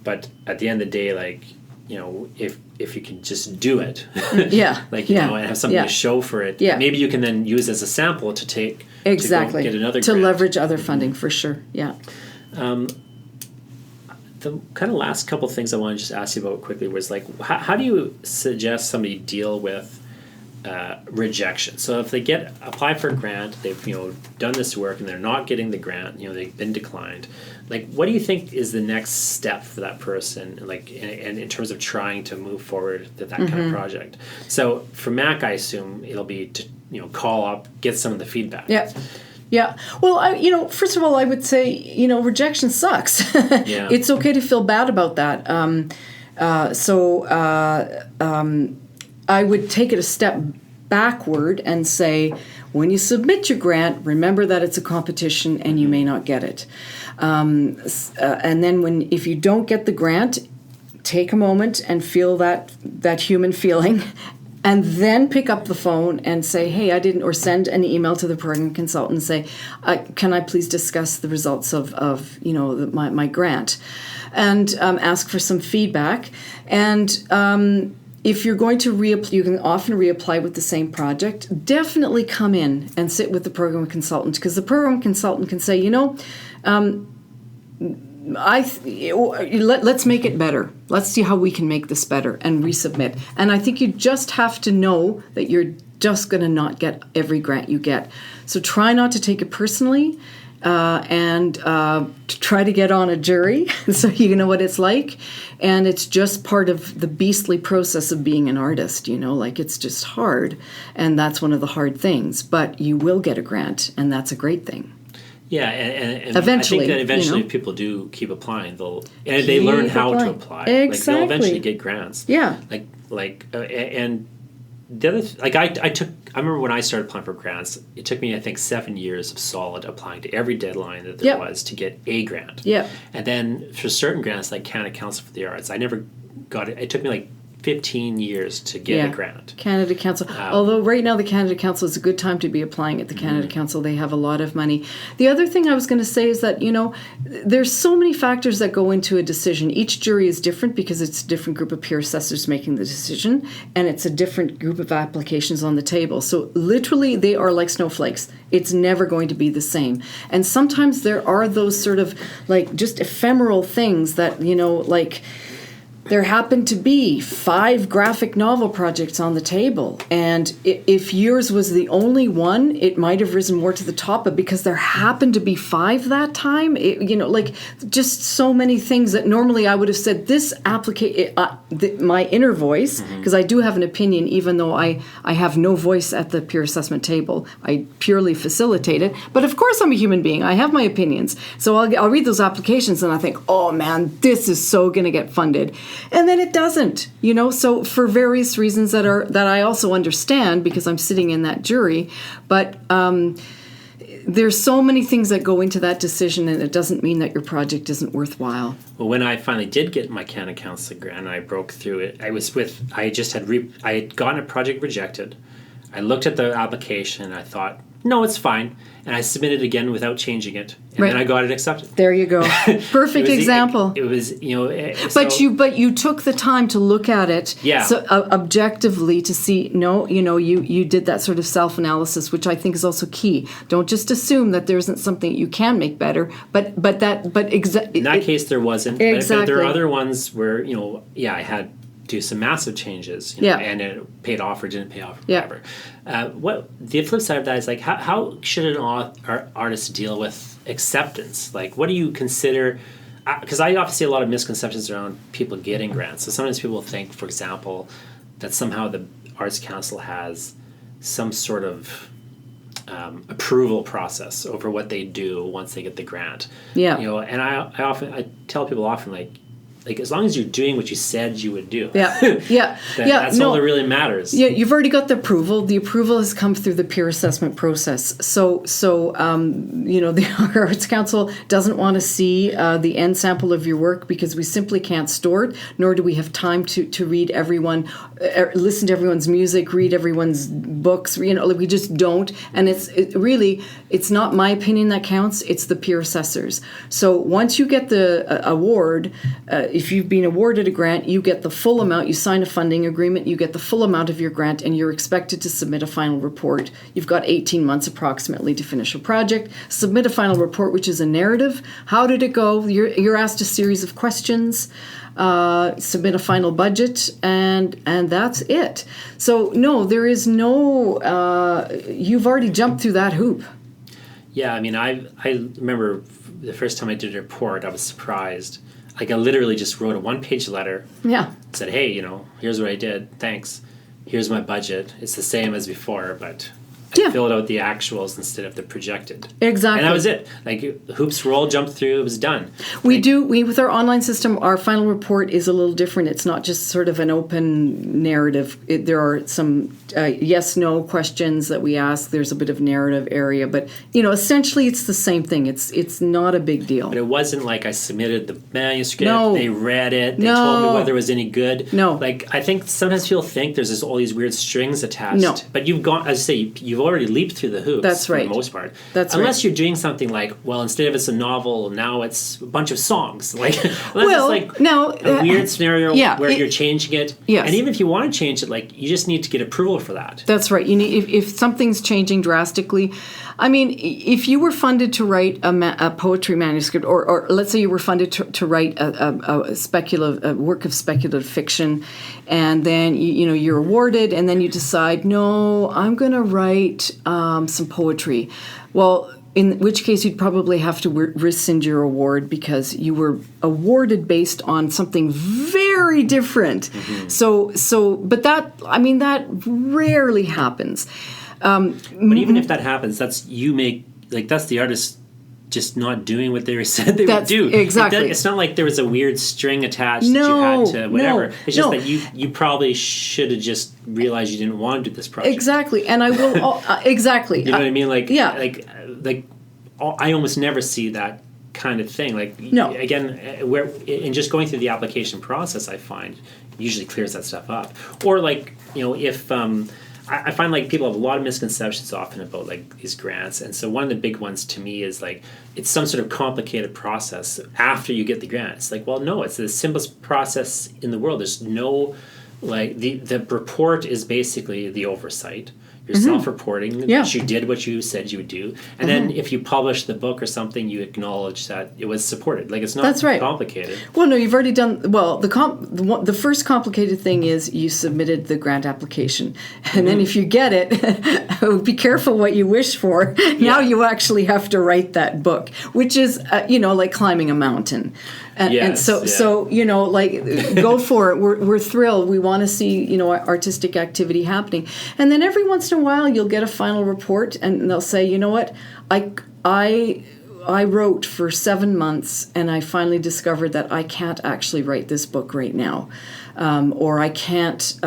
But at the end of the day, like, you know, if you can just do it, yeah, like, you know, and have something to show for it, maybe you can then use as a sample to take exactly to go get another to grant. leverage other funding for sure. Yeah. The kind of last couple of things I want to just ask you about quickly was like, how do you suggest somebody deal with rejection? So if they apply for a grant, they've, you know, done this work and they're not getting the grant, you know, they've been declined. Like, what do you think is the next step for that person? Like, and in terms of trying to move forward to that kind of project. So for Mac, I assume it'll be to, you know, call up, get some of the feedback. Yeah. Yeah. Well, you know, first of all, I would say, you know, rejection sucks. Yeah. It's okay to feel bad about that. I would take it a step backward and say, when you submit your grant, remember that it's a competition and you may not get it. And then if you don't get the grant, take a moment and feel that human feeling. And then pick up the phone and say, hey, I didn't, or send an email to the program consultant and say, can I please discuss the results of you know, my grant? And ask for some feedback. And if you're going to you can often reapply with the same project. Definitely come in and sit with the program consultant, because the program consultant can say, you know, let's make it better. Let's see how we can make this better and resubmit. And I think you just have to know that you're just going to not get every grant you get. So try not to take it personally, and try to get on a jury so you know what it's like. And it's just part of the beastly process of being an artist, you know, like, it's just hard. And that's one of the hard things. But you will get a grant, and that's a great thing. Yeah, and eventually, I think that eventually, you know, if people do keep applying, they learn how to apply. Exactly. Like, they'll eventually get grants. Yeah. And the other I remember when I started applying for grants, it took me, I think, 7 years of solid applying to every deadline that there was to get a grant. Yeah. And then for certain grants, like Canada Council for the Arts, I never got it. It took me like 15 years to get a grant. Canada Council. Although right now the Canada Council is a good time to be applying at the Canada Council. They have a lot of money. The other thing I was going to say is that, you know, there's so many factors that go into a decision. Each jury is different because it's a different group of peer assessors making the decision, and it's a different group of applications on the table. So literally they are like snowflakes. It's never going to be the same. And sometimes there are those sort of like just ephemeral things that, you know, like, there happened to be 5 graphic novel projects on the table. And if yours was the only one, it might have risen more to the top. But because there happened to be 5 that time, you know, like, just so many things that normally I would have said this my inner voice, because I do have an opinion, even though I have no voice at the peer assessment table. I purely facilitate it. But of course I'm a human being. I have my opinions. So I'll read those applications and I think, oh man, this is so going to get funded. And then it doesn't, you know, so for various reasons that I also understand, because I'm sitting in that jury, but there's so many things that go into that decision, and it doesn't mean that your project isn't worthwhile. Well, when I finally did get my Canada Council grant, I broke through it. I had gotten a project rejected. I looked at the application and I thought, no, it's fine. And I submitted it again without changing it. And then I got it accepted. There you go. Perfect example. It was, you know... But you took the time to look at it objectively to see, no, you know, you did that sort of self-analysis, which I think is also key. Don't just assume that there isn't something that you can make better, in that case, there wasn't. Exactly. But there are other ones where, you know, I had do some massive changes, you know, and it paid off or didn't pay off, or whatever. What the flip side of that is, like, how should an artist deal with acceptance? Like, what do you consider? Because I often see a lot of misconceptions around people getting grants. So sometimes people think, for example, that somehow the Arts Council has some sort of approval process over what they do once they get the grant. Yeah, you know, and I tell people often, like, like as long as you're doing what you said you would do. That's all that really matters. Yeah, you've already got the approval. The approval has come through the peer assessment process. So the Arts Council doesn't want to see the end sample of your work because we simply can't store it, nor do we have time to read everyone, listen to everyone's music, read everyone's books. We just don't. And it's not my opinion that counts. It's the peer assessors. So once you get the award, if you've been awarded a grant, you get the full amount. You sign a funding agreement, you get the full amount of your grant, and you're expected to submit a final report. You've got 18 months approximately to finish a project. Submit a final report, which is a narrative. How did it go? You're asked a series of questions. Submit a final budget, and that's it. So no, there is no. You've already jumped through that hoop. Yeah, I mean, I remember the first time I did a report, I was surprised. Like, I literally just wrote a one-page letter. Yeah. Said, hey, here's what I did. Thanks. Here's my budget. It's the same as before, but I filled out the actuals instead of the projected. Exactly. And that was it. Like, hoops were all jumped through. It was done. We with our online system, our final report is a little different. It's not just sort of an open narrative. There are some yes/no questions that we ask. There's a bit of narrative area, but essentially it's the same thing. It's not a big deal. But it wasn't like I submitted the manuscript. No. They read it. They told me whether it was any good. No. Like, I think sometimes people think there's all these weird strings attached. No. But you've gone, as I say, you've already leaped through the hoops. That's right. For the most part. That's Unless you're doing something like, well, instead of it's a novel, now it's a bunch of songs. Like, a weird scenario where you're changing it. Yes. And even if you want to change it, like, you just need to get approval for that. That's right. You need if something's changing drastically. I mean, if you were funded to write a poetry manuscript, or let's say you were funded to write a work of speculative fiction, and then you're awarded, and then you decide, no, I'm going to write some poetry. Well, in which case you'd probably have to rescind your award because you were awarded based on something very different. Mm-hmm. But that rarely happens. But even if that happens, that's the artist just not doing what they said they would do. Exactly. It's not like there was a weird string attached that you had to whatever. It's just that you probably should have just realized you didn't want to do this project. Exactly. And I will exactly. You know what I mean? Like, yeah. Like I almost never see that kind of thing. Like, again, where in just going through the application process, I find usually clears that stuff up. Or like, if I find like people have a lot of misconceptions often about like these grants, and so one of the big ones to me is like it's some sort of complicated process after you get the grant. It's like, well, no, it's the simplest process in the world. There's no like the report is basically the oversight. You're self-reporting that you did what you said you would do, and then if you publish the book or something, you acknowledge that it was supported. Like, it's not complicated. Well, no, you've already done well. The first complicated thing is you submitted the grant application, and then if you get it, be careful what you wish for. Now you actually have to write that book, which is like climbing a mountain. And so go for it. We're thrilled. We want to see artistic activity happening, and then every once in a while you'll get a final report, and they'll say, you know what, I wrote for 7 months, and I finally discovered that I can't actually write this book right now, or I can't.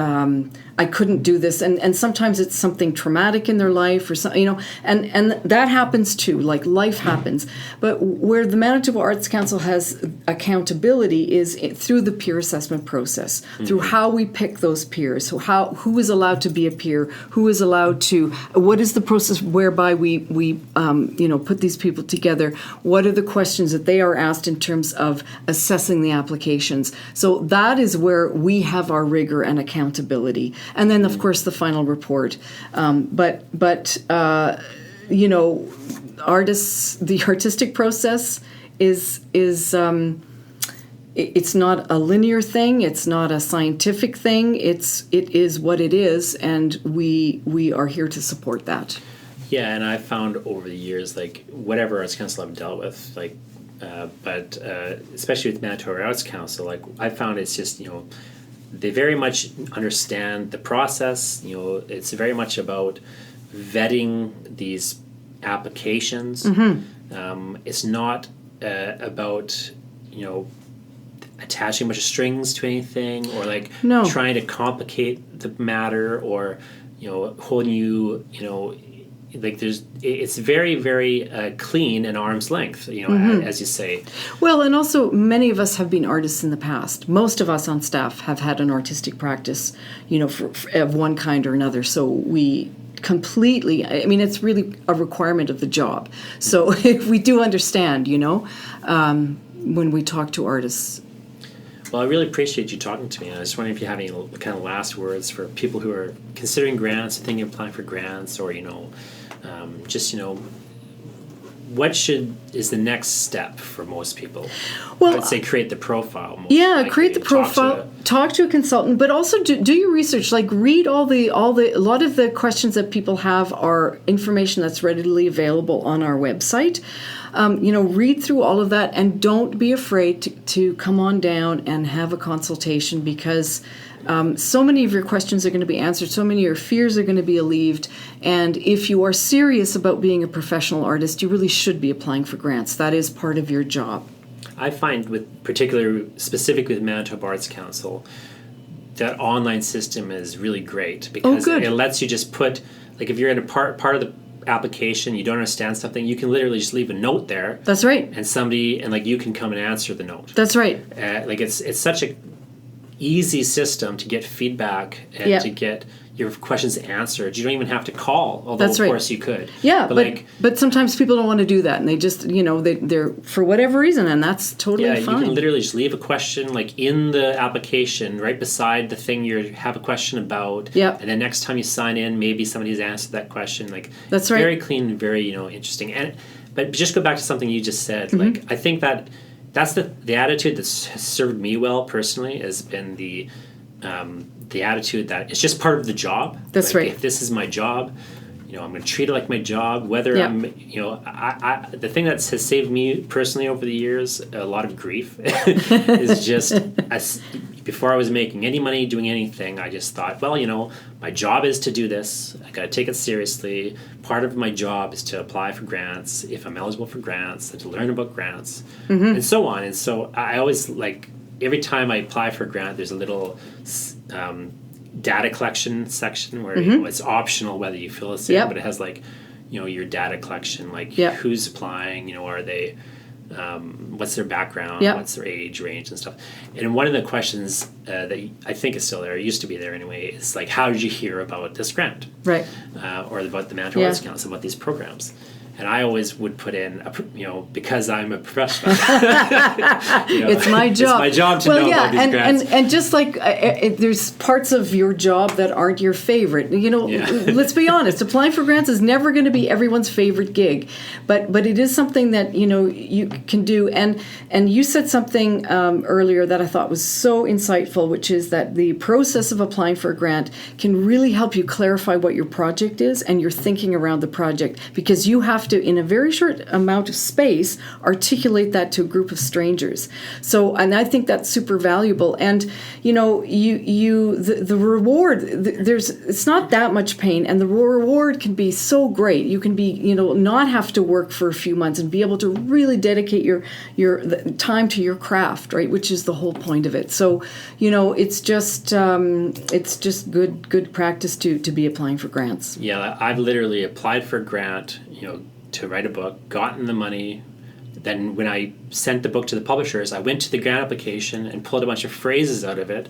I couldn't do this, and sometimes it's something traumatic in their life, or something, and that happens too. Like, life happens, but where the Manitoba Arts Council has accountability is through the peer assessment process, through how we pick those peers, who is allowed to be a peer, who is allowed to. What is the process whereby we put these people together? What are the questions that they are asked in terms of assessing the applications? So that is where we have our rigor and accountability. And then, of course, the final report. Artists, the artistic process is it's not a linear thing. It's not a scientific thing. It is what it is, and we are here to support that. Yeah, and I've found over the years, like, whatever Arts Council I've dealt with, like, but especially with Manitoba Arts Council, like, I found it's just they very much understand the process. It's very much about vetting these applications. It's not about attaching a bunch of strings to anything, or like No. trying to complicate the matter, or holding you, like it's very, very clean and arm's length, as you say. Well, and also many of us have been artists in the past. Most of us on staff have had an artistic practice, of one kind or another. So we completely, it's really a requirement of the job. So we do understand, when we talk to artists. Well, I really appreciate you talking to me. I just wondering if you have any kind of last words for people who are considering grants, thinking of applying for grants, or what is the next step for most people? Well, I would say create the profile. Create the profile. Talk to a consultant, but also do your research. Like read a lot of the questions that people have are information that's readily available on our website. Read through all of that, and don't be afraid to come on down and have a consultation, because so many of your questions are going to be answered, so many of your fears are going to be alleviated, and if you are serious about being a professional artist, you really should be applying for grants. That is part of your job. I find, specifically with Manitoba Arts Council, that online system is really great, because it lets you just put, like, if you're in a part of the application, you don't understand something, you can literally just leave a note there. That's right. And you can come and answer the note. That's right. It's such a easy system to get feedback and to get your questions answered. You don't even have to call, although of course you could. Yeah, but sometimes people don't want to do that, and they just they're for whatever reason, and that's totally fine. You can literally just leave a question in the application right beside the thing you have a question about. Yeah. And then next time you sign in, maybe somebody's answered that question. That's right. Very clean, very interesting. But just go back to something you just said. I think that's the attitude that's has served me well personally, has been the attitude that it's just part of the job. That's right. If this is my job, I'm going to treat it like my job. Whether I'm, the thing that has saved me personally over the years, a lot of grief, is just before I was making any money doing anything, I just thought, my job is to do this. I got to take it seriously. Part of my job is to apply for grants, if I'm eligible for grants, and to learn about grants, and so on. And so I always every time I apply for a grant, there's a little data collection section where it's optional whether you fill this in, but it has your data collection, who's applying, are they, what's their background, what's their age range and stuff. And one of the questions that I think is still there, it used to be there anyway, is how did you hear about this grant, right? Or about the Manitoba Arts Council, about these programs. And I always would put in, because I'm a professional. It's my job. It's my job to know about these grants. And just there's parts of your job that aren't your favorite. Let's be honest. Applying for grants is never going to be everyone's favorite gig, but it is something that you can do. And you said something earlier that I thought was so insightful, which is that the process of applying for a grant can really help you clarify what your project is and your thinking around the project, because you have to, in a very short amount of space, articulate that to a group of strangers. So, and I think that's super valuable. And the reward, it's not that much pain, and the reward can be so great. You can be not have to work for a few months and be able to really dedicate your time to your craft, right? Which is the whole point of it. So it's just good practice to be applying for grants. Yeah, I've literally applied for a grant, to write a book, gotten the money. Then when I sent the book to the publishers, I went to the grant application and pulled a bunch of phrases out of it,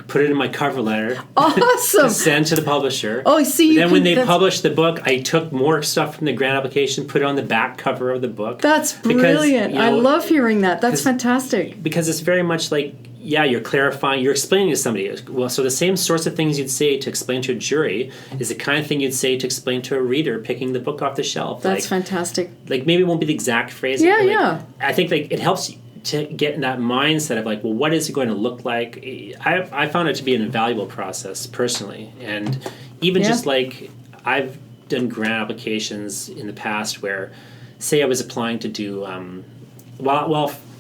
put it in my cover letter. Awesome. To send to the publisher. Oh, I see. Then when they published the book, I took more stuff from the grant application, put it on the back cover of the book. That's brilliant. I love hearing that. That's fantastic. Because it's very much you're clarifying, you're explaining to somebody. Well, so the same sorts of things you'd say to explain to a jury is the kind of thing you'd say to explain to a reader picking the book off the shelf. That's fantastic. Maybe it won't be the exact phrase. Yeah. I think it helps to get in that mindset of what is it going to look like? I found it to be an invaluable process personally. And even just I've done grant applications in the past where, say I was applying to do,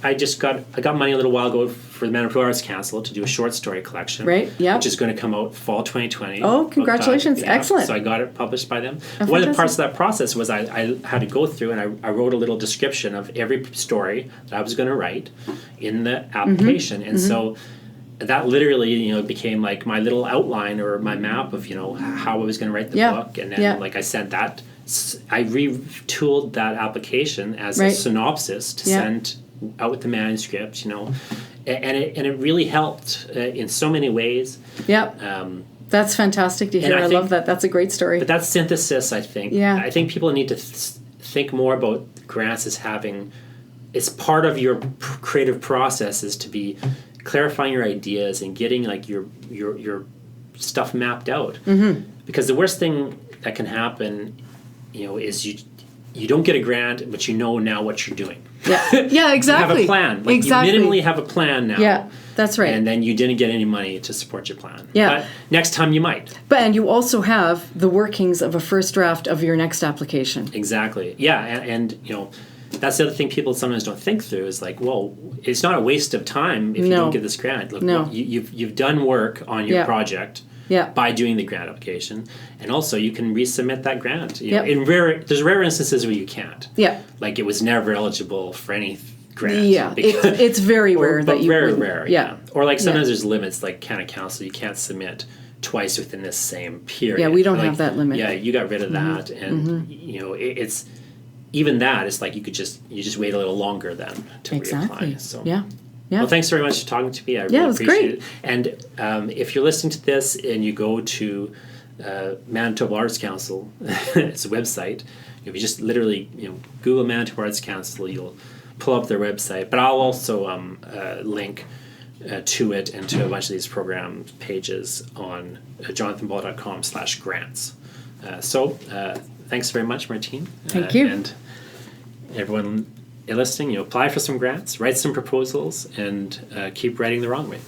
I got money a little while ago for the Manitoba Arts Council to do a short story collection. Right, yeah. Which is going to come out fall 2020. Oh, congratulations. Excellent. So I got it published by them. Oh, one of the parts of that process was I had to go through and I wrote a little description of every story that I was going to write in the application. And so that literally, became like my little outline or my map of, how I was going to write the book. And then, I sent that, I retooled that application as a synopsis to send out with the manuscript, and it really helped in so many ways. Yeah. That's fantastic to hear. I love that. That's a great story. But that's synthesis, I think. Yeah. I think people need to think more about grants as having, it's part of your creative process is to be clarifying your ideas and getting like your stuff mapped out. Because the worst thing that can happen, is you don't get a grant, but now what you're doing. Yeah, exactly. You have a plan. Like you minimally have a plan now. Yeah, that's right. And then you didn't get any money to support your plan. Yeah. But next time you might. And you also have the workings of a first draft of your next application. Exactly. Yeah, and that's the other thing people sometimes don't think through is like, well, it's not a waste of time if you don't get this grant. Look, well, you've done work on your project by doing the grant application, and also you can resubmit that grant. There's rare instances where you can't. Yeah. Like it was never eligible for any grant. Yeah, it's very rare that you very rare. Yeah. Or like sometimes there's limits, like Canada Council, you can't submit twice within this same period. Yeah, we don't have that limit. Yeah, you got rid of that, and it's. Even that is like you just wait a little longer then to reapply. So yeah. Well, thanks very much for talking to me. I really appreciate it. And if you're listening to this and you go to Manitoba Arts Council, it's a website. If you just literally Google Manitoba Arts Council, you'll pull up their website. But I'll also link to it and to a bunch of these program pages on jonathanball.com/grants. Thanks very much, Martine. Thank you. And everyone listening, apply for some grants, write some proposals, and keep writing the wrong way.